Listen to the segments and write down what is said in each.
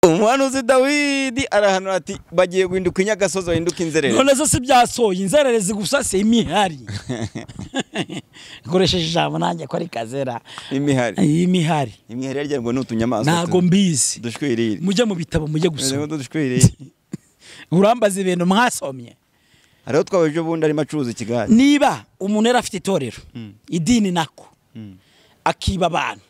umuhanuzi Dawidi arahanura ati bagiye guhinduka inyagasozi bahinduka inzererezi. none zo si byasoye inzererezi gusa se imihari ikoresheje ijambo nanjye ko ari kazera imihari yarya ngo n'utunyamaswa ntago mbizi dushwirire mujye mu bitabo mujye gusoma dushwirire urambaza ibintu mwasomye ariho twabeje bundi ari macuruza ikigari niba umuntu yari afite itorero idini nako akiba abantu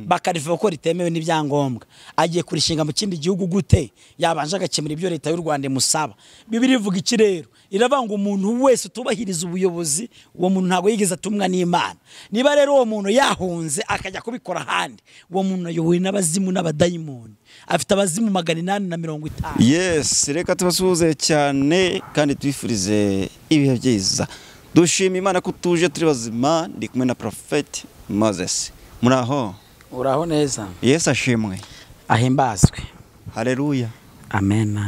bakarivuga ko ritemewe n'ibyangombwa agiye kurishinga mu kindi gihugu gute yabanje agakemura ibyo leta y'u Rwanda imusaba. Bibiri ivuga iki rero iravanga umuntu wese utubahiriza ubuyobozi uwo muntu ntago yigeze atumwa n'Imana. Niba rero uwo muntu yahunze akajya kubikora handi uwo muntu ayobowe n'abazimu n'abadayimoni afite abazimu 850. Yes, reka tubasuhuze cyane kandi twifurize ibihe byiza. Dushima Imana ko tuje turi bazima. Ndi kumwe na Prophet Moses. Muraho? Uraho neza. Yes, ashimwe. Ahimbazwe. Haleluya. Amen.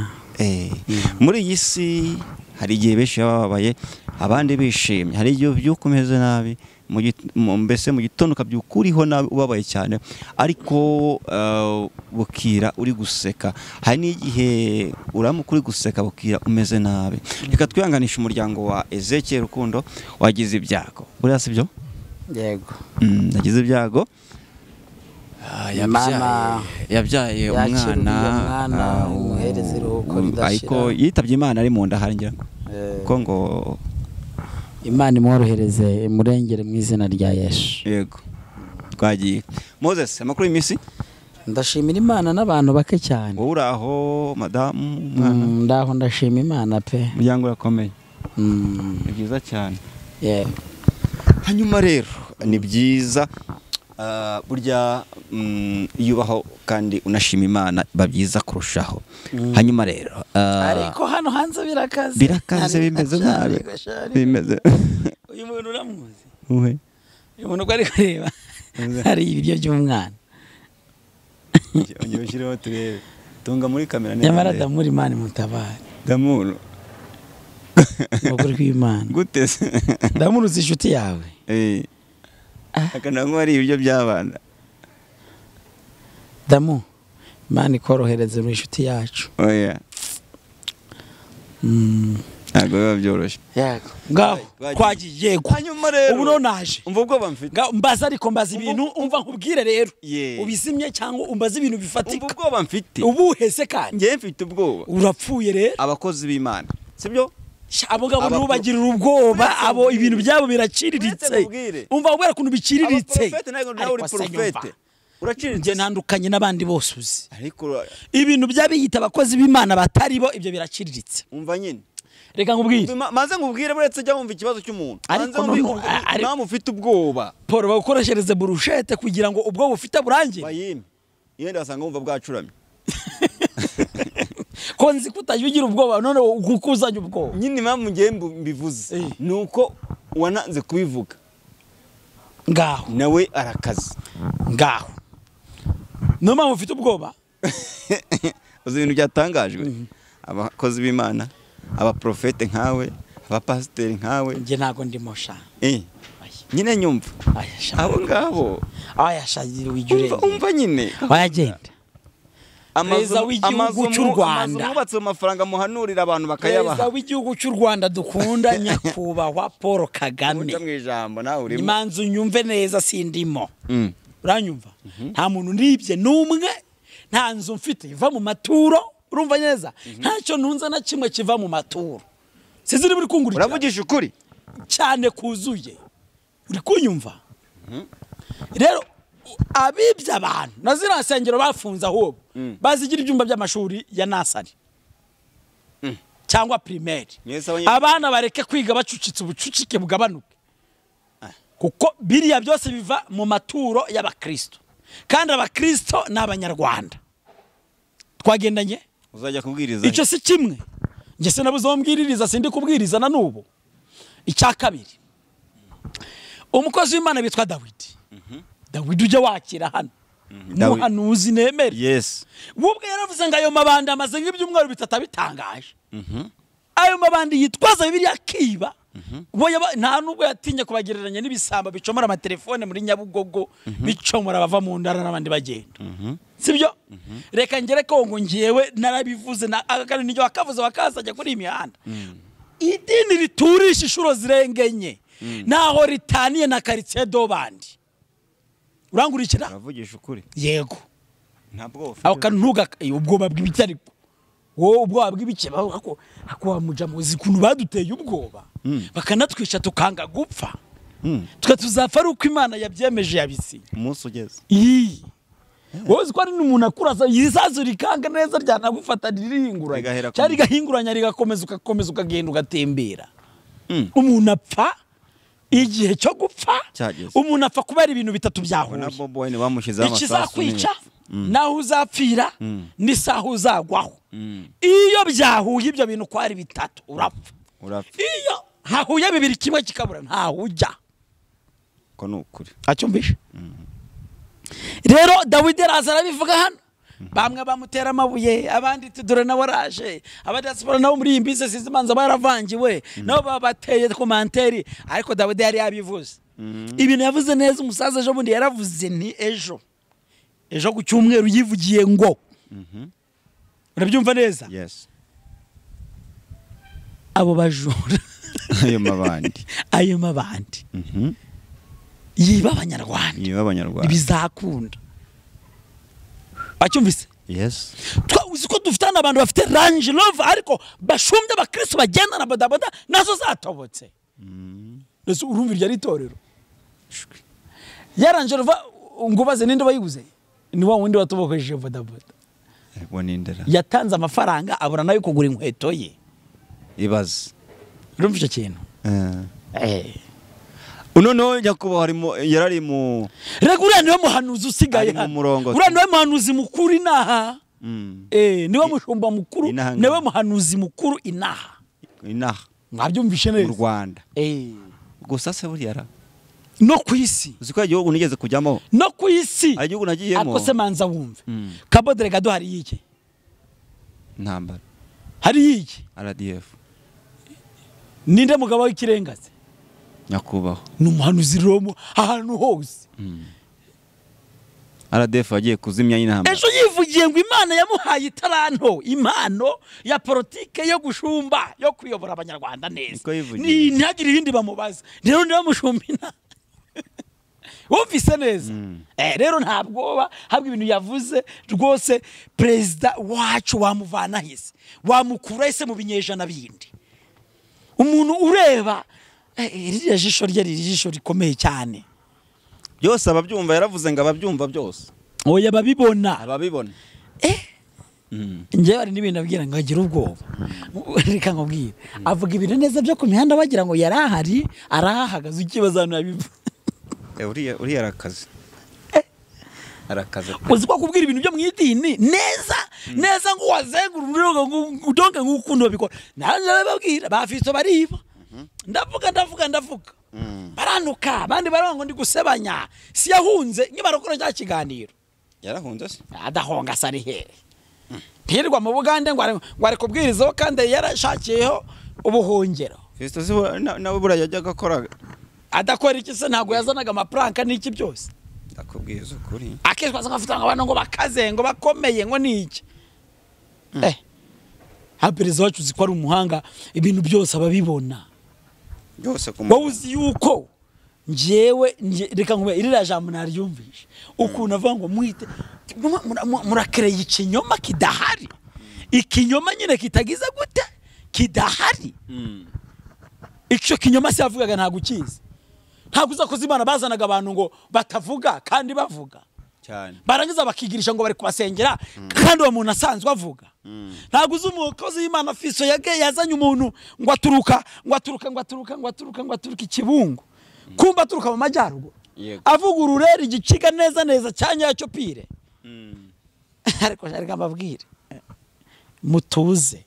Muri iyi si hari igihe benshi bababaye abandi bishimye. Hari igihe byukomeze nabi mbese mu gitondo kabyukuriho nabi ubabaye cyane ariko bukira uri guseka. Hari n'igihe uramukuri guseka bukira umeze nabi. Reka twihanganisha umuryango wa Ezekiel Rukundo wagize ibyago. Buriya si byo? Yego. Nagize ibyago. Yabyaye umwana umuhereze ruko ridashira. Ariko yitabye Imana ari mu nda haringira ko ngo Imana imworohereze imurengere mu izina rya Yesu. Yego. Twagiye. Moses, amakuru y'imisi? Ndashimira Imana n'abantu bake cyane. Wowe uraho madamu mwana? Ndaho ndashima Imana pe. Muryango urakomeye. Ni byiza cyane. Yeah. Hanyuma rero ni byiza burya yubaho kandi unashima Imana babyiza kurushaho. Hanyuma rero ariko hano hanze birakaze bimeze nabi bimeze. Uyu muntu uramuzi? Uwe. Uyu muntu ko ari kureba hari ibiryo by'umwana. Onye bashiraho turebe. Tunga muri kamera neza. Nyamara Damuri Imana mutabare. Damuru. Mukuru kw'Imana. Gute? Damuru zishuti yawe. Akana ngo ari ibiryo by'abana. Damu Imana ikorohereze mu inshuti yacu. Oya. Ntago biba byoroshye. Yego. Ngaho kwagiye. Hanyuma rero ubu nonaje. Umva ubwo bamfite. Mbaza ariko mbaza ibintu umva nkubwire rero. Ubizimye cyangwa umbaza ibintu bifatika. Umva ubwo bamfite. Ubuhese kandi. Ngiye mfite ubwoba. Urapfuye rero. Abakozi b'Imana. Sibyo? Abo ngabo ntubagirira ubwoba abo ibintu byabo biraciriritse. Umva ubwira kuntu biciriritse. Prophet nayo nawe uri prophet. Uraciriritse ntandukanye n'abandi bose uzi. Ariko ibintu byabiyita abakozi b'Imana batari bo ibyo biraciriritse. Umva nyine. Reka nkubwire. Manze nkubwire buretse jya wumva ikibazo cy'umuntu. Manze nkubwire ufite ubwoba. Paul bakoreshereze burushete kugira ngo ubwo bufite burangiye. Bayime. Yenda basanga wumva bwacuramye. Konzi kutajya ubwoba none ukuzanya ubwoba. Nyine impamvu ngiye mbivuze nuko wananze kubivuga. Ngaho nawe arakaza. Ngaho. No mpamvu ufite ubwoba. Uzi ibintu byatangajwe. Abakozi b'Imana, abaprofete nkawe, abapasiteri nkawe. Nge ntago ndimo sha. Nyine nyumva. Abo ngabo. Shagira wijure. Umva nyine. Wayagenda. Amazu w'igihugu cy'u Rwanda mubatse amafaranga muhanurira abantu bakayabaha. Perezida w'igihugu cy'u Rwanda dukunda nyakubahwa Paul Kagame. Imanzu nyumve neza sindimo. Uranyumva? Nta muntu nibye numwe nta nzu mfite iva mu maturo. Urumva neza? Ntacyo ntunza na kimwe kiva mu maturo. Siziri muri kungurira. Uravugisha ukuri cyane kuzuye. Uri kunyumva? Rero abibye abantu nazira nsengero bafunza ahubwo bazigira ibyumba by'amashuri ya nasari cyangwa primaire. Abana bareke kwiga bacucitse ubucucike bugabanuke kuko biriya byose biva mu maturo y'abakristo kandi abakristo n'abanyarwanda twagendanye. Uzajya kubwiriza icyo si kimwe nge se nabuze wombwiririza sindi kubwiriza na nubu. Icya kabiri umukozi w'Imana bitwa Dawidi. Dawidi ujya wakira hano. Muhanuzi nemere. Yes. Wubwe yaravuze ngo ayo mabandi amaze nk'ibyumweru bitatu bitangaje. Ayo mabandi yitwaza Bibiliya kiba nta nubwo yatinye kubagereranya n'ibisamba bicomora amatelefone muri Nyabugogo bicomora bava mu ndara n'abandi bagenda sibyo reka ngere ko ngo ngiyewe narabivuze kandi n'icyo wakavuze wakazajya kuri imihanda idini riturisha inshuro zirengenye naho ritaniye na quartier d'Obandi urangurikira uravugisha ukuri yego ntabwo aho kantuga ubwoba bw'ibitari ubwoba bw'ibike ako muja muzi kuntu baduteye ubwoba bakanatwisha tukanga gupfa twe tuzapfa ari uko Imana yabyemeje yabisinye umunsi ugeze wowe ko ari n'umuntu akuraza yisazo rikanga neza ryanagufata ririhinguranya cyari gahinguranya rigakomeza ukagenda ugatembera umuntu apfa igihe cyo gupfa umuntu apfa kubera ibintu bitatu byahuye ikizakwica naho uzapfira n'isaha uzagwaho iyo byahuye ibyo bintu ko ari bitatu urapfa iyo hahuye bibiri kimwe kikabura ntaho ujya ko nukuri acyumvishe rero Dawidi araza arabivuga hano bamwe bamutera amabuye abandi tudure na waraje abadiaspora nabo muri imbise sizimanza baravangiwe nabo babateye komanteri ariko Dawidi yari yabivuze ibintu yavuze neza umusaza ejo bundi yaravuze ni ejo ku cyumweru yivugiye ngo urabyumva neza yes abo bajura ayo mabandi yiba abanyarwanda bizakunda acyumvise yes uzi ko dufitana abantu bafite Range Rover ariko bashumbye abakristo bagenda na bodaboda nazo zatobotse nese urumva iryo ritorero ya Range Rover ngubaze ninde bayiguze ni wa wundi watobokeje bodaboda nindera yatanze amafaranga abura nayo kugura inkweto ye ibaze urumva icyo kintu unono Nyakuba harimo yarari mu regura niwe muhanuzi usigaye hano ura niwe muhanuzi mukuru inaha niwe mushumba mukuru niwe muhanuzi mukuru inaha mwabyumvishe neza mu Rwanda gusa se buri yara no kwisi uziko igihugu nigeze kujyamo no kwisi igihugu nagiyemo akose manza wumve Cabo Delgado hari yiki ntambara hari yiki RDF ninde mugabo w'ikirengaze Nyakubaho n'umuhanuzi romo ahantu hose RDF agiye kuzimya intambara ejo yivugiye ngo Imana yamuhaye itaranto impano ya politike yo gushumba yo kuyobora abanyarwanda neza ntihagire ibindi bamubaza rero niwe mushumbina wumvise neza rero ntabwo habwa ibintu yavuze rwose perezida wacu wamuvana hise wamukura hise mu binyejana bindi umuntu ureba iriya jisho rye rijisho rikomeye cyane byose ababyumva yaravuze ngo ababyumva byose oya babibona njye bari n'ibintu abwira ngo agira ubwoba reka nkubwire avuga ibintu neza byo ku mihanda bagira ngo yarahari arahagaze ukibazana yabivu uriya arakaze uzi ko kubwira ibintu byo mu idini neza ngo wazengura ngo udonke nk'ukuntu babikora naje bababwira bafite bariba ndavuga baranuka abandi barango ndi gusebanya si yahunze nkibarokora cya kiganiro yarahunze se adahonga sari he ntirwa mu Bugande ngo ari kubwirizaho kandi yarashakiyeho ubuhungiro Fisto nawe bura yajyaga akora adakora iki se ntago yazanaga amapranka n'iki byose akubwiza ukuri akishwaza ngafite abantu ngo bakaze ngo bakomeye ngo niki hapereza wacu zikora umuhanga ibintu byose ababibona byose uzi yuko njewe reka nkube irira jambo naryumvishe ukuntu avuga ngo mwite murakereye ikinyoma kidahari ikinyoma nyine kitagize gute kidahari icyo kinyoma se yavugaga ntago ukizi ntago uzakoze Imana bazanaga abantu ngo batavuga kandi bavuga cyane barangiza bakigirisha ngo bari kubasengera kandi uwo muntu asanzwe avuga ntago uzi umukozi w'Imana Fiso yazanye umuntu ngo aturuka ikibungo kumba aturuka mu majyaruguru avuga urureri igiciga neza cyanya cyo pire ariko reka mbabwire mutuze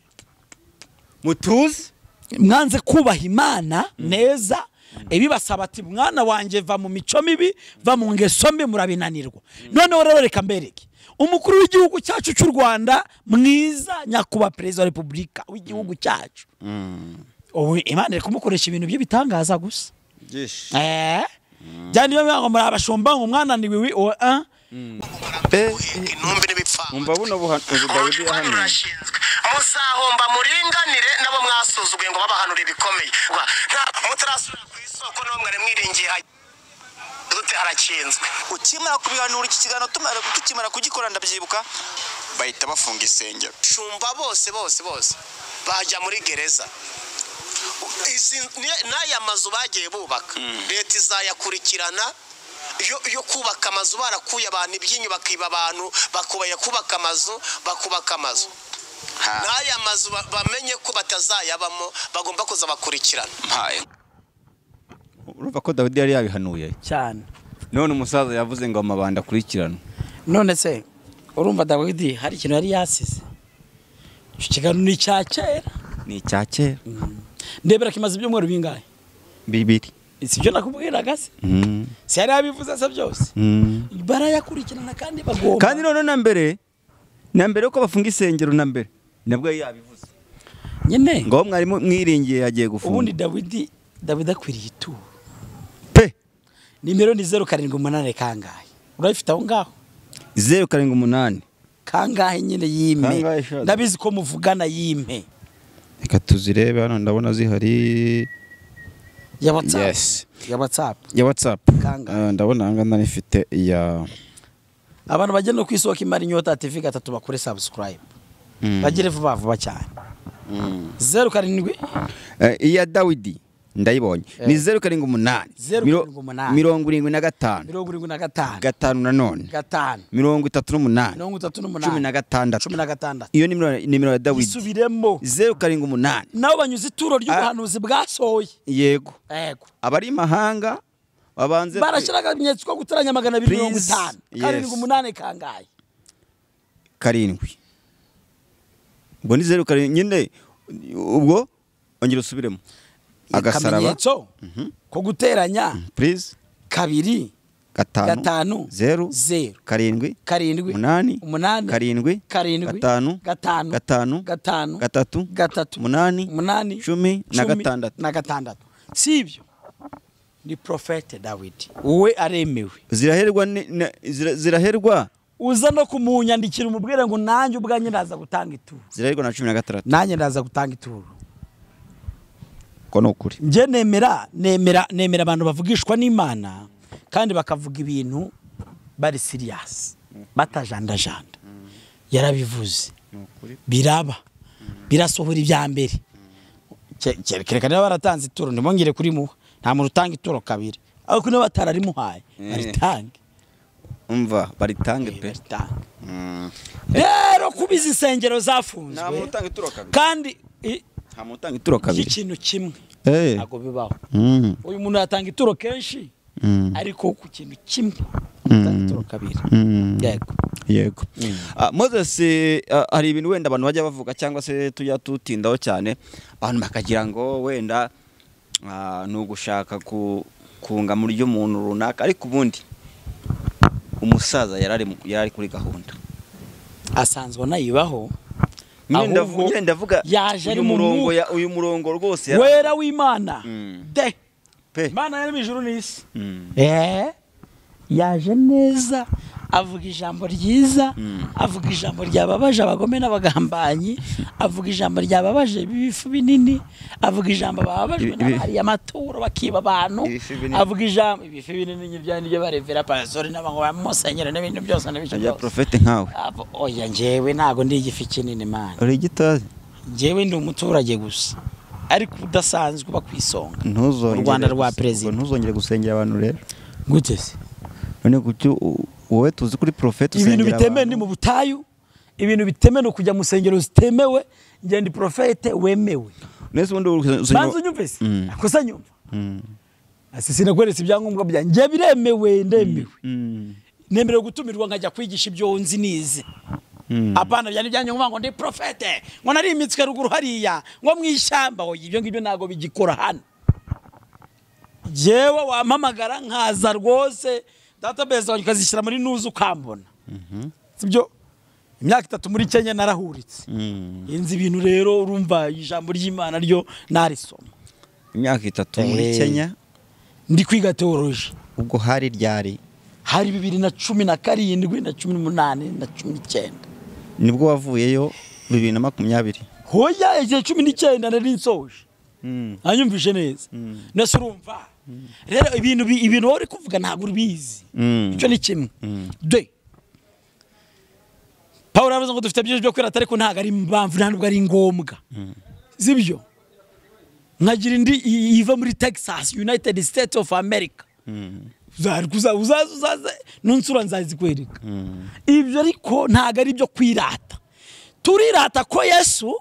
mwanze kubaha Imana neza ibibasaba ati mwana wanje va mu mico mibi va mu ngeso mbi murabinanirwa noneho rero reka mbereke umukuru w'igihugu cyacu cy'u Rwanda mwiza Nyakuba Perezida wa Repubulika w'igihugu cyacu ubu Imana iri kumukoresha ibintu bye bitangaza gusa byandi byo muri abashumba ngo mwananiwe wi intumbi n'ibipfa umva buno buhanuzi Dawidi yahanuye muzahomba muringanire nabo mwasuzuguye ngo babahanure bikomeye nta mutarasubira ku isoko no mware mwiringiye dute harakinzwe ukimara kubihanura iki kigano tukimara kugikora ndabyibuka bahita bafunga isengero shumba bose bajya muri gereza n'aya mazu bagiye bubaka leta izayakurikirana yo kubaka amazu barakuye abantu ibyinyu bakiba abantu bakubaya kubaka amazu n'aya mazu bamenye ko batazayabamo bagomba kuza bakurikirana urumva ko Dawidi yari yabihanuye cyane none umusaza yavuze ngo amabanda akurikirana none se urumva Dawidi hari ikintu yari yasize kigano ni cyakera ndebera kimaze ibyumweru bingahe bibiri sibyo nakubwiraga se si yari yabivuze se byose barayakurikirana kandi bagomba kandi none na mbere uko bafunga isengero na mbere nabwo yabivuze nyine ngo mwari mwiringiye yagiye gufunga ubundi Dawidi akwiriye ituro pe nimero ni 078 kangahe urayifite aho ngaho 078 kangahe nyine yime ndabizi ko muvugana yime reka tuzirebe hano ndabona zihari ya WhatsApp ndabona angana nifite ya abantu bagenda ku isoko imari inyota TV 3 bakore subscribe bagire vuba cyane 07 iya Dawidi ndayibonye ni 078 75 5 nanone 5 iyo nimero ya Dawidi isubiremo 078 naho banyuze ituro ry'ubuhanuzi bwasohoye yego abari mahanga babanze barashiraga imyetso ko guteranya 250 78 kangaye karindwi ubwo ni 0 nyine ubwo ongera usubiremo agasaraba ko guteranya please 2 5 0 0 karindwi 8 8 karindwi 5 5 gatatu 8 na gatandatu sibyo ni Prophet Dawidi wowe aremewe ziraherwa uza no kumunyandikira umubwire ngo nanjye ubwanye ndaza gutanga ituro ziraherwa na 16 nanjye ndaza gutanga ituro ko nokuri nje nemera abantu bavugishwa n'Imana kandi bakavuga ibintu bari serious batajandajanda yarabivuze biraba birasohora ibya mbere kerekana baratanze ituro ndimongere kuri muha nta muntu utanga ituro kabiri ariko niba batararimuhaye baritange umva baritange pe rero kubiza insengero zafunzwe nta muntu utanga ituro kabiri kandi nta muntu utanga ituro kabiri ikintu kimwe ntago bibaho uyu muntu yatanga ituro kenshi ariko ku kintu kimwe utanga ituro kabiri yego Moses hari ibintu wenda abantu bajya bavuga cyangwa se tujya tutindaho cyane abantu bakagira ngo wenda no gushaka kunga muri ryo muntu runaka ariko ubundi umusaza yarari kuri gahunda asanzwe nayibaho nyine ndavuga uyu murongo rwose wera w'Imana de Imana yari mijuru n'isi yaje neza avuga ijambo ryiza avuga ijambo ryababaje abagome n'abagambanyi avuga ijambo ryababaje ibifu binini avuga ijambo bababajwe n'abari amaturo bakiba abantu avuga ijambo ibifu binini byandi byo barevera pastori n'abango bamusenyera n'ibintu byose n'ibicyo ya profete nkawe oya njewe nago ndi igifi kinini man uri gitazi njewe ndi umuturage gusa ariko udasanzwe bakwisonga ntuzongere Rwanda rwa president ntuzongere gusengera abantu rero gute se none gucyo wowe tuzi kuri profete usengera ibintu bitemewe ni mu butayu ibintu bitemewe no kujya mu sengero zitemewe nje ndi profete wemewe nese ubundi banzu nyumvise akosa nyumva asisi nakweretse ibyangombwa bya nje biremewe ndemewe nemerewe gutumirwa nkajya kwigisha ibyo nzi nize apana byani byanyu ngo ndi profete ngo nari imitswe ruguru hariya ngo mwishyamba ho ibyo ngibyo nago bigikora hano jewe wampamagara nkaza rwose database wanyu kazishyira muri nuzu ukambona sibyo imyaka 3 muri Kenya narahuritse inzi ibintu rero urumva ijambo ry'Imana ryo narisoma imyaka 3 muri Kenya ndi kwiga theology ubwo hari ryari hari 2017 na 18 na 19 nibwo wavuyeyo 2020 hoya igihe 19 nari nsoje anyumvishe neza nese urumva rero ibintu uri kuvuga ntabwo ubizi icyo ni kimwe de Paul aravuze ngo dufite byinshi byo kwirata ariko ntago ari impamvu ntabwo ari ngombwa zibyo nkagira indi iva muri Texas United States of America uzaza nunsura nzazikwereka ibyo ariko ntago ari byo kwirata turirata ko Yesu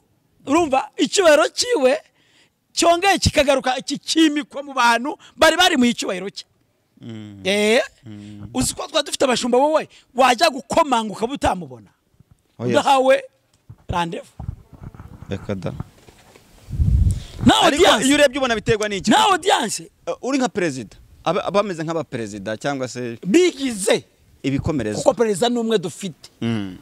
urumva icyubahiro kiwe cyongeye kikagaruka kikimikwa mu bantu bari mu icyubahiro cye uzi ko dufite abashumba wowe wajya gukomanga ukabutamubona udahawe randevu bekada na audience iyo urebye ubona biterwa n'iki na audience uri nka president abameze nk'abaperezida cyangwa se bigize ibikomereza kuko perezida n'umwe dufite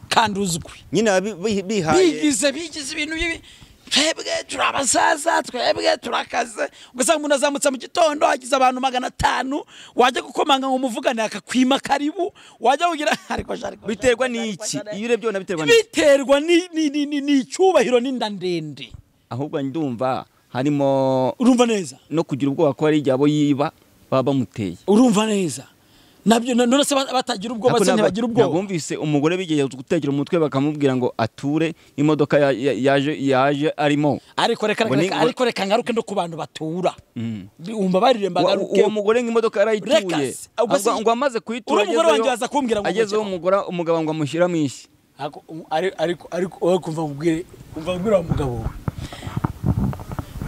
kandi uzwi nyine bihaye bigize ibintu bibi twebwe turabasaza twebwe turakaze ugasanga umuntu azamutse mu gitondo hagize abantu 500 wajya gukomanga ngo muvugane akakwima karibu wajya kugira ariko biterwa n'iki iyo urebye ubona biterwa ni icyubahiro n'inda ndende ahubwo ndumva harimo urumva neza no kugira ubwoba ko ari ijyabo yiba baba bamuteye urumva neza nabyo none se batagira ubwoba se ntibagira ubwoba nabumvise umugore bigeye gutegera umutwe bakamubwira ngo ature imodoka yaje arimo ariko reka ngaruke no ku bantu batura umva bariremba garuke uwo mugore nk'imodoka yarayituye ngo amaze kuyitura umugore wanjye aza kumbwira ngo agezeho umugabo ngo amushyira mu isi ariko wowe kumva mubwire wa mugabo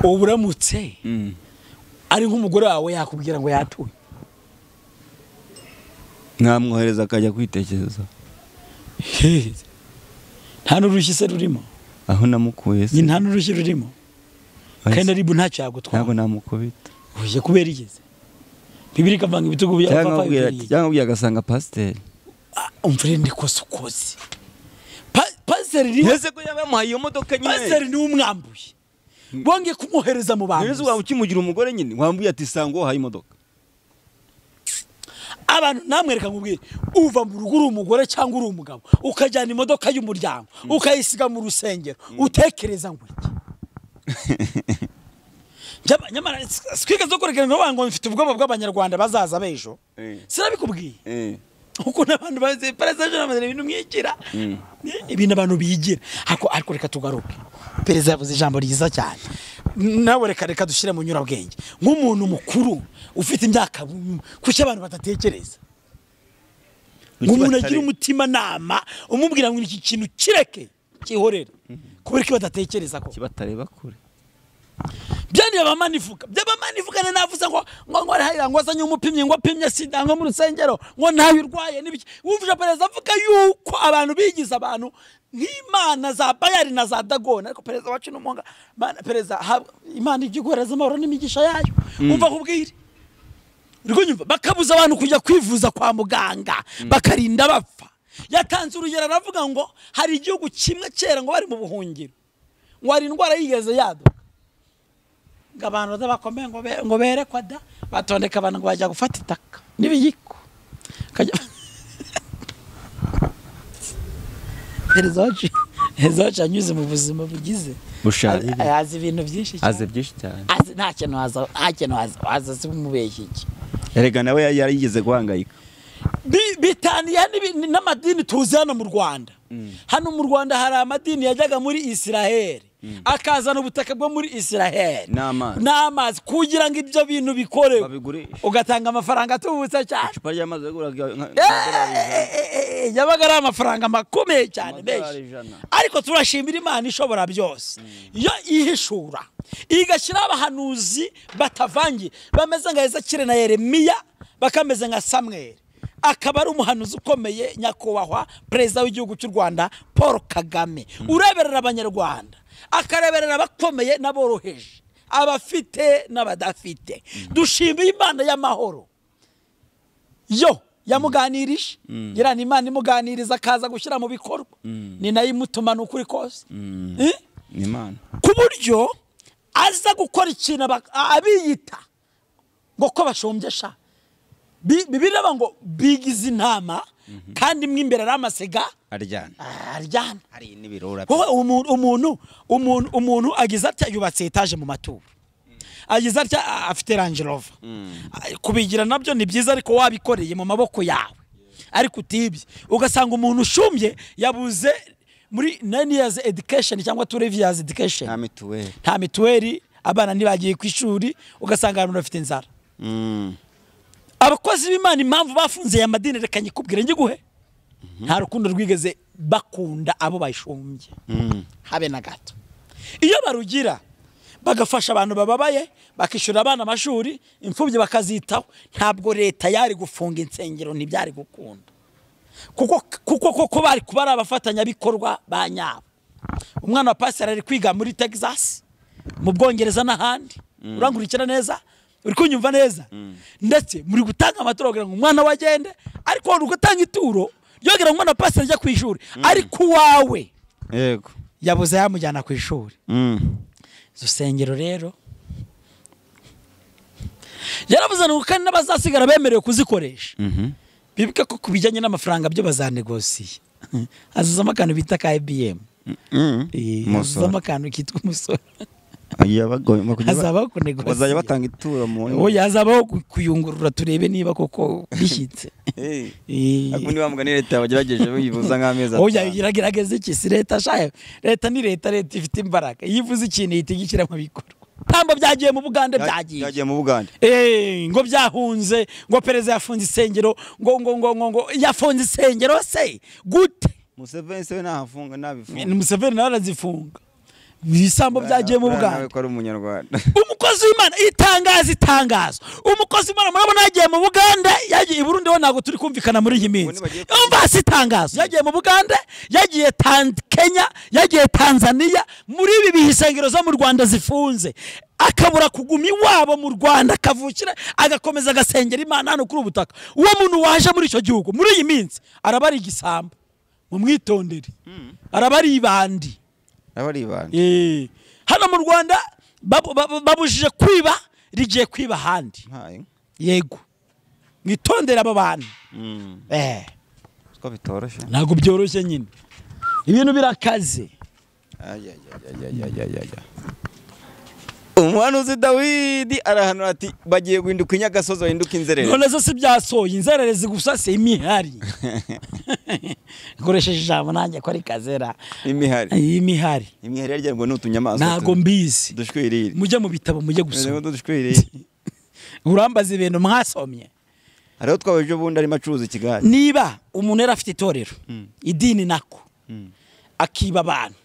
uburamutse ari nk'umugore wawe yakubwira ngo yatuye nkamwohereza akajya kwitekereza nta n'urushyi se rurimo aho namukuye se nta n'urushyi rurimo kandi aribu ntacyo yagutwara ntabwo namukubita uje kubera igeze bibiri kavanga ibitugu bya papa cyangwa agasanga pasiteri umvire ndikoze ukoze pasiteri ese ko yabamuhaye iyo modoka nyine pasiteri ni umwambuye bonge kumwohereza mu bantu ese waba ukimugira umugore nyine wambuye ati sango haye imodoka abantu namwereka ngubwire uva mu rugo uri umugore cyangwa uri umugabo ukajyana imodoka y'umuryango ukayisiga mu rusengero utekereza ngo iki nyamara swika zo kurekera ngo mfite ubwoba bw'abanyarwanda bazaza bejo sinabikubwiye uko n'abantu baze perezida n'amazina ibintu mwigira ibintu abantu bigira ariko reka tugaruke perezida yavuze ijambo ryiza cyane nawe reka dushyire mu nyurabwenge nk'umuntu mukuru ufite imyaka kuki abantu batatekereza umuntu agira umutima nama umubwira ngo iki kintu kireke kihorera kubera ko badatekereza ko kibatareba kure byandi abamanivuga navuze ngo ngo azanye umupimye ngo apimye sida ngo mu rusengero ngo ntawe urwaye n'ibiki wumvije perezida avuga yuko abantu bigize abantu nk'imana za Bayali na za Dagoni ariko perezida wacu n'umuhanga perezida imana igiguhereza amahoro n'imigisha yayo umva kubwire rwonyumva bakabuza abantu kujya kwivuza kwa muganga bakarinda bapfa yatanze urugero aravuga ngo hari igihugu kimwe cyera ngo bari mu buhungiro ngo hari indwara yigeze yaduka abantu bakomeye ngo berekwa da batondeka abantu ngo bajya gufata itaka n'ibiyiko perezida anyuze mu buzima bugize azi ibintu byinshi cyane nta kintu haza si umubeshyi iki erega nawe yarigeze guhangayika bitaniye n'amadini tuzi hano mu Rwanda hano mu Rwanda hari amadini yajyaga muri Israel akazana ubutaka bwo muri Israel n'amazi kugira ngo ibyo bintu bikorewe ugatanga amafaranga atubutse cyane icupa ry'amazi yabaga ari amafaranga makomeye cyane benshi ariko turashimira Imana ishobora byose iyo ihishura igashyiraho abahanuzi batavangiye bameze nka Ezekiyeli na Yeremiya bakameze nka Samweli akaba ari umuhanuzi ukomeye nyakubahwa perezida w'igihugu cy'u Rwanda Paul Kagame ureberera abanyarwanda akareberera abakomeye n'aboroheje abafite n'abadafite dushimiye Imana y'amahoro yo yamuganirije gira ni Imana imuganiriza akaza gushyira mu bikorwa ni nayo imutuma n'ukuri kose ni Imana ku buryo aza gukora ikintu abiyita ngo ko bashombye sha bibiraba ngo bigize intama kandi mwe imbere ari amasega aryana hari n'ibirura umuntu agize atya yubatse etaje mu maturo agize atya afite Range Rover kubigira nabyo ni byiza ariko wabikoreye mu maboko yawe ariko utibye ugasanga umuntu ushumbye yabuze muri 9 years education cyangwa 12 years education nta mituweli abana ntibagiye ku ishuri ugasanga abantu bafite inzara abakozi b'Imana impamvu bafunze ya madini reka nyikubwire ngiguhe nta rukundo rwigeze bakunda abo bayishumbye habe na gato iyo barugira bagafasha abantu bababaye bakishura abana amashuri imfubyi bakazitaho ntabwo leta yari gufunga insengero ntibyari gukunda kuko bari kubara abafatanya bikorwa banyabo umwana wa pastor ari kwiga muri Texas mu Bwongereza n'ahandi urangurikira neza uri kunyumva neza ndetse muri gutanga amaturo kugira ngo umwana wagende ariko wari gutanga ituro yogera umwana wa pastor ajya ku ishuri ariko wawe yego yabuze yamujyana ku ishuri zo sengero rero yaravuze ngo kandi n'abazasigara bemerewe kuzikoresha bibuke ko kubijyanye n'amafaranga byo bazanegosiye azazamo akantu bita ka IBM azazamo akantu kitwa umusoro hazaba kunegosiye bazajya batanga ituro mu oya hazabaho kuyungurura turebe niba koko bishyitse ako niba mugani leta bagerageje bivuza nk'amezi oya iragerageza iki si leta shaye leta ni leta ifite imbaraga yivuze ikintu yitigikira mu bikorwa tamba byagiye mu Bugande byagiye mu Bugande ngo byahunze ngo perezida yafunze isengero ngo yafunze isengero se gute Museveni se nahafunga nabifunga Museveni nawe arazifunga bisambo byagiye mu Bugande ko ari umunyarwanda umukozi w'Imana itangazo umukozi w'Imana murabona yagiye mu Bugande yagiye i Burundi ho nago turi kumvikana muri iyi minsi umva sitangazo yagiye mu Bugande yagiye Kenya yagiye Tanzania muri ibi bihisengero zo mu Rwanda zifunze akabura kuguma iwabo mu Rwanda akavukira agakomeza agasengera Imana hano kuri ubutaka uwo muntu waje muri icyo gihugu muri iyi minsi arabari igisambo mu mwitondere arabari ibandi hano mu Rwanda babujije kwiba rigiye kwiba handi yego mwitondera aba bantu ko bitoroshye ntago byoroshye nyine ibintu birakaze umuhanuzi Dawidi arahanura ati bagiye guhinduka inyagasozi bahinduka inzererezi none zo si byasoye inzererezi gusa se imihari nkoresheje ijambo nanjye ko ari kazera imihari yarya ngo n'utunyamaswa ntago mbizi dushwirire mujye mu bitabo mujye gusoma urambaza ibintu mwasomye ariho twabaje bundi arimo acuruza ikigari niba umuntu yari afite itorero idini nako akiba abantu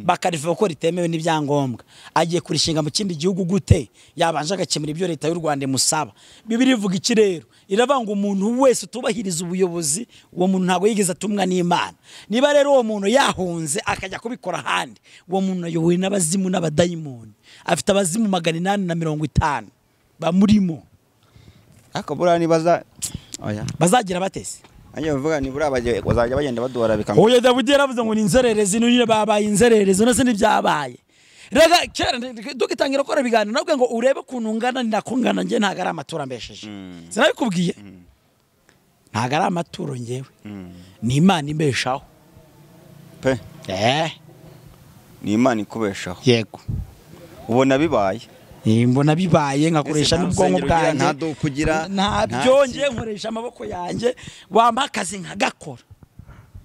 bakarivuga ko ritemewe n'ibyangombwa agiye kurishinga mu kindi gihugu gute yabanje agakemura ibyo leta y'u Rwanda imusaba Bibiliya ivuga iki rero iravanga umuntu wese utubahiriza ubuyobozi uwo muntu ntago yigeze atumwa n'Imana niba rero uwo muntu yahunze akajya kubikora handi uwo muntu ayobowe n'abazimu n'abadayimoni afite abazimu 850 bamurimo akabura nibaza bazagira batese anya bavuga ni buri abaje bazajya bagenda baduhara bikanga oya Dawidi yaravuze ngo ni inzererezi none babaye inzererezi nose n'ibyabaye rega kera dukitangira ko biganira nabwo ngo urebe kunungana ndakungana nge ntago ari amatura mbesheje sinabikubwiye ntago ari amaturo ngewe ni Imana imbeshaho pe ni Imana ikubeshaho yego ubona bibaye mbona bibaye nkakoresha n'ubwonko bwanjye nta kugira nta byongeye nkoresha amaboko yanjye wamba akazi nkagakora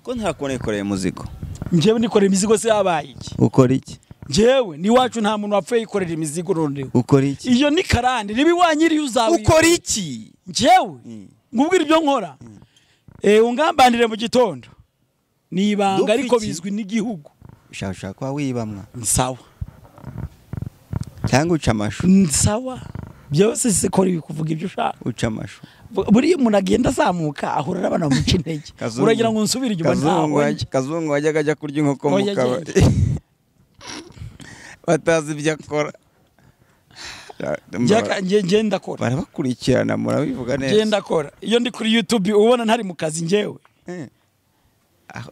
ko ntakonekoreye muzigo njewe nikorera imizigo se yabaye iki ukora iki njewe ni wacu nta muntu wapfuye yikorera imizigo none ukora iki iyo ni karande nibi wanyiri uzawe ukora iki njewe ngubwira ibyo nkora ungambanire mu gitondo nibanga ariko bizwi n'igihugu ushaka kwa wibamwa sawa cyangwa uca amashu sawa byose sikora ibikuvuga ibyo ushaka uca amashu buri umuntu agenda azamuka ahura n'abana mu intege uragira ngo nsubire inyuma ntawe Kazungu wajyaga ajya kurya inkoko mu kabari batazi ibyo akora Njye ndakora. Barabakurikirana murabivuga neza. Njye ndakora. Iyo ndi kuri YouTube ubona ntari mu kazi njyewe.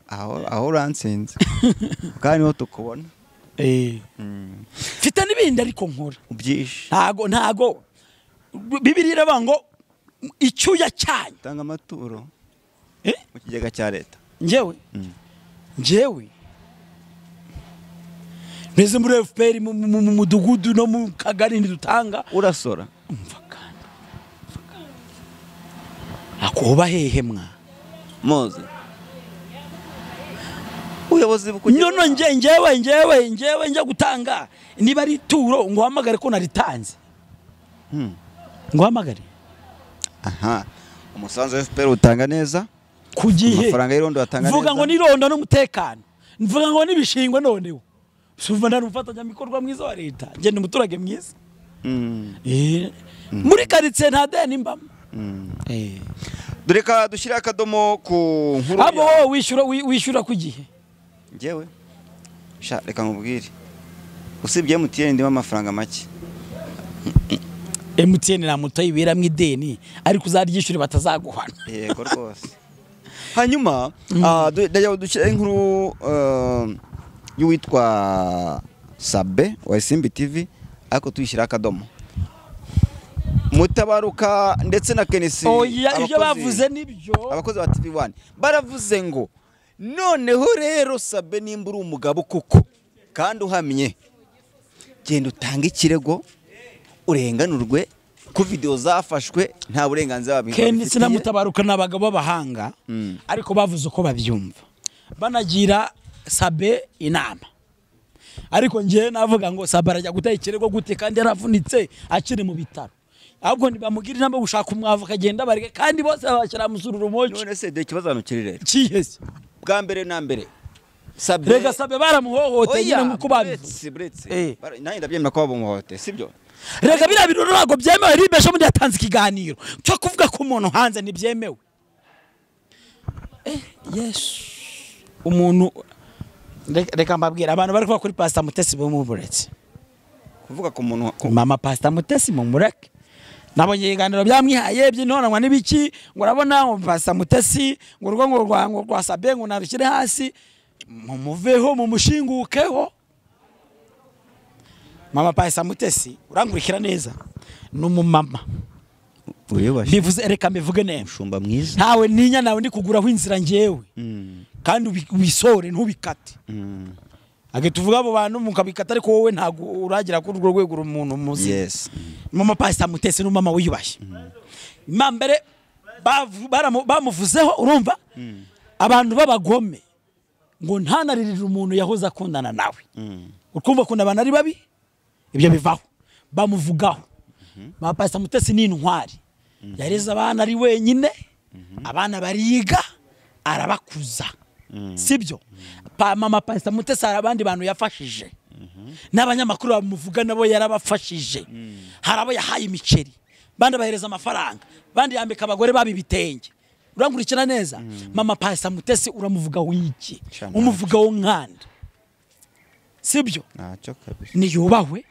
Aho uransinze. Kandi niho tukubona. Mfite n'ibindi ariko nkora. Ubyishe. Ntago Bibiliya iravuga ngo icyuya cyanyu tanga amaturo mu kigega cya leta. Njyewe Neze muri FPR mu mudugudu no mu kagari ndutanga urasora. Akoba hehe mwa Moze uyobozi bukugira none njyewe njya gutanga niba ari turo ngo hamagare ko naritanze. Ngo hamagare. Aha umusanzu wa FPR utanga neza kugihe amafaranga y'irondo atanga neza. Mvuga ngo nirondo n'umutekano. Mvuga ngo nibishingwe noneho. Suva ndarumfatanya mikorwa mwiza wa leta. Nje ndi muturage mwiza. Muri karitsiye nta deni mbamo. Dureka dushira akadomo ku nkuru. Abo wishyura kugihe. Njyewe sha reka nkubwire. Usibye MTN ndimo amafaranga make. MTN na muto yibera mu ideni ariko uzaryishyure batazaguhana. Yego rwose. Hanyuma ndajya dushyira inkuru y'uwitwa Sabe wa Simbi TV ariko tuyishyira akadomo. Mutabaruka ndetse na Kenisi. Ibyo bavuze nibyo. Abakozi ba TV1 baravuze ngo noneho rero Sabe nimba uri umugabo kuko kandi uhamye genda utanga ikirego urenganurwe ku video zafashwe nta burenganzira babiri. Kenisi na Mutabaruka n'abagabo b'abahanga ariko bavuze uko babyumva banagira Sabe inama. Ariko ngiye navuga ngo Sabe arajya gutaya ikirego gute kandi yaravunitse akiri mu bitaro. Ahubwo nibamugira inama gushaka umwavu akagenda bareke kandi bose babashyira musururu moci. None se de kibazo hanukiri rero. Kiyese. Bwa mbere na mbere. Sabe rega Sabe baramuhohote nyine nkuko babivuze. Nanjye ndabyemera ko bamuhohote sibyo. Rega bira biroro ntago byemewe ribesha muri yatanze ikiganiro cyo kuvuga ko umuntu hanze ntibyemewe. Yes. Umuntu reka mbabwira abantu bari kuva kuri Pastor Mutesi bo mu buretse. Kuvuga ko umuntu Mama Pastor Mutesi mu mureke. Nabonye iganiro byamwihaye by'intonanwa n'ibiki ngo urabona ngo Pastor Mutesi ngo urwo rwa Sabe ngo narukire hasi mumuveho mumushingukeho. Mama Pastor Mutesi urangurikira neza n'umumama. Bivuze reka mbivuge neza. Mushumba mwiza. Ntawe ninya nawe ndi kuguraho inzira ngewe. Kandi ubisore ntubikate. Tuvuga abo bantu mukabikata ariko wowe ntago uragira kuri urwo rwego umuntu muzi. Yes. Mama Pastor Mutesi n'umama wiyubashye. Mbere bamuvuzeho urumva abantu babagome ngo ntanaririra umuntu yahoza akundana nawe. Ukumva ko nabana ari babi ibyo bivaho bamuvugaho. Mama Pastor Mutesi ni intwari. Yareza abana ari wenyine abana bariga arabakuza. Sibyo Mama Pastor Mutesi abandi bantu yafashije n'abanyamakuru bamuvuga nabo yarabafashije. Harabo yahaye imiceri bandi bahereza amafaranga bandi yambika abagore babibitenge. Urangurikira neza. Mama Pastor Mutesi uramuvuga wiki umuvuga wo nkanda sibyo ntacyo kabisa. Ni yubahwe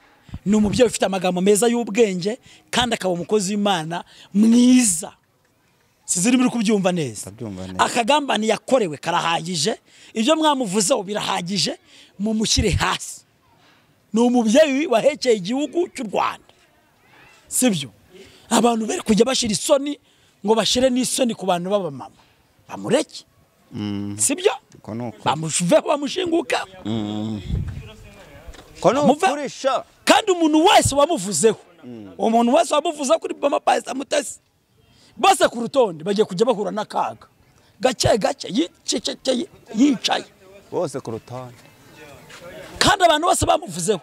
ni umubyeyi ufite amagambo meza y'ubwenge kandi akaba umukozi w'Imana mwiza. Siziri muri kubyumva neza. Akagambani yakorewe karahagije ibyo mwamuvuzeho birahagije mumushyire hasi. Ni umubyeyi wahekeye igihugu cy'u Rwanda sibyo. Abantu bari kujya bashira isoni ngo bashire n'isoni ku bantu baba mama bamureke sibyo bamushuve bamushinguka mufurisha. Kandi umuntu wese wamuvuzeho umuntu wese wamuvuze kuri Mama Pastor Mutesi bose ku rutonde bagiye kujya bahura n'akaga gake yicaye bose ku rutonde. Kandi abantu bose bamuvuzeho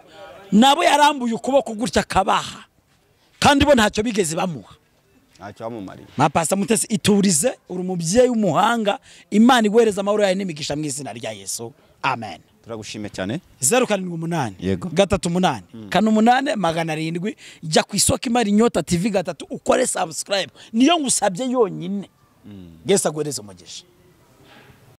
nabo yarambuye ukuboko gutya kabaha kandi bo ntacyo bigeze bamuha. Ntacyo bamumariye. Mama Pastor Mutesi iturize uri umubyeyi w'umuhanga Imana igwereza amahoro yawe n'imigisha mu izina rya Yesu amen. Turagushime cyane. 078 yego 38 8 700 jya ku isoko imari Nyota TV 3 ukore subscribe niyo ngusabye yonyine. Gesa gwereza umugisha.